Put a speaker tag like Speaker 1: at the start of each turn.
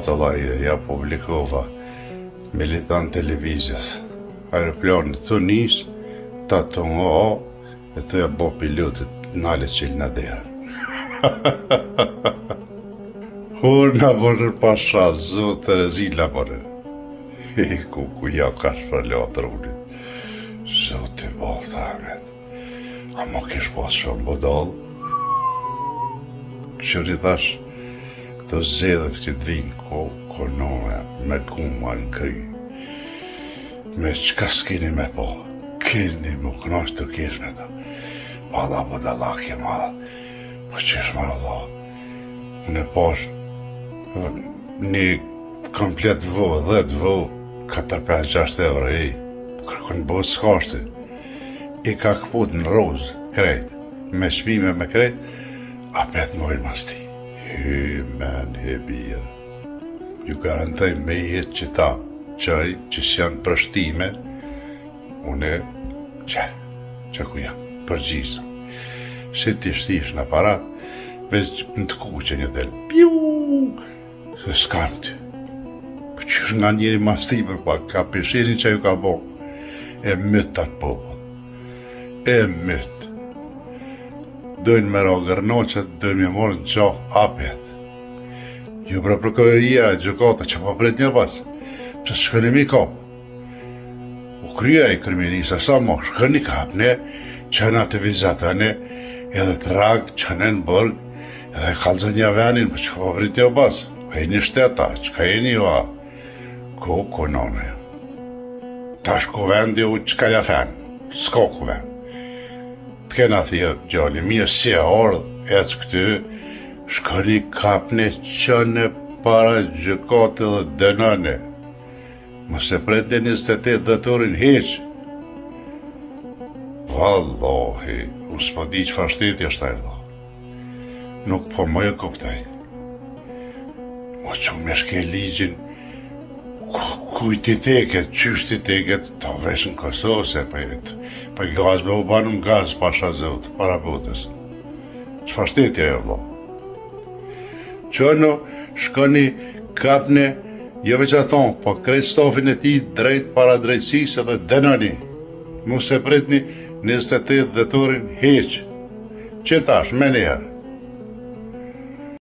Speaker 1: atë laje, ja publikova, militant televizjes. Aeroplanit të njës, ta të nga, e të ja bo pilotit nale qilë në derë. Hur në bërër pasha, zotë të rezila bërër. Ku ja ka shpërlat rruni. Zotë i balë të Ahmet. A ma kish pas shumë bodal? Qëri thash, këto zedhet që të vinë, konore, me guma në kry. Me qka s'kini me po, kini mu kënash të kesh me ta. Valla bodalaki madha, po qesh marë Allah. Unë e pash, një komplet vo, 10 vo, 4-5-6 euro, kërkën bëhet s'kashti. I ka këput në rozë, krejt, me shpime me krejt, a petë mojnë mas ti. Men, birë. Ju garantoj me jetë që ta, qaj që s'janë prështime, une, që ku jam, përgjizëm. Se ti shtish në aparat, veç në të kuqe një del, piu, se s'kam të. Për qysh nga njeri mas ti për pak, ka peshirin që ju ka bo, e mytë atë popë. E mytë. Dojnë me ra gërnoqët, dojnë me morë në qa apjet. Ju pra prokuroria e gjukata që pa pret një pas, që shkënim i kap. U krya i kriminisa sa ma shkën i kap, ne qëna të vizatane, edhe të rag, qënë në bërg, edhe kalzën një venin, për që pa pret një pas. A i një shteta, që ka i një va, ku nane. Tash ku vendi u që ka ja fen, s'ka ku vend. Të kena thirë gjalli, mirë si e ardhë, e që këty, shkëni kapne qëne para gjëkate dhe dënane. Mëse prejtë në 28 dhëtorin heqë. Vallohi, unë s'pa di që fa shteti është taj vlo. Nuk po më e kuptaj. Mo që me shke ligjin, kujt i teket, qysht i teket, ta vesh në Kosovë, se pa i gaz me u banë më gaz, pasha zotë, para botës. Që fa shteti e vlo? Qëno, shkoni, kapne, jo veç aton, po krejt stofin e ti drejt para drejtësis edhe dënani. Mu se pretni 28 dhëtorin heq. Që tash, me njerë.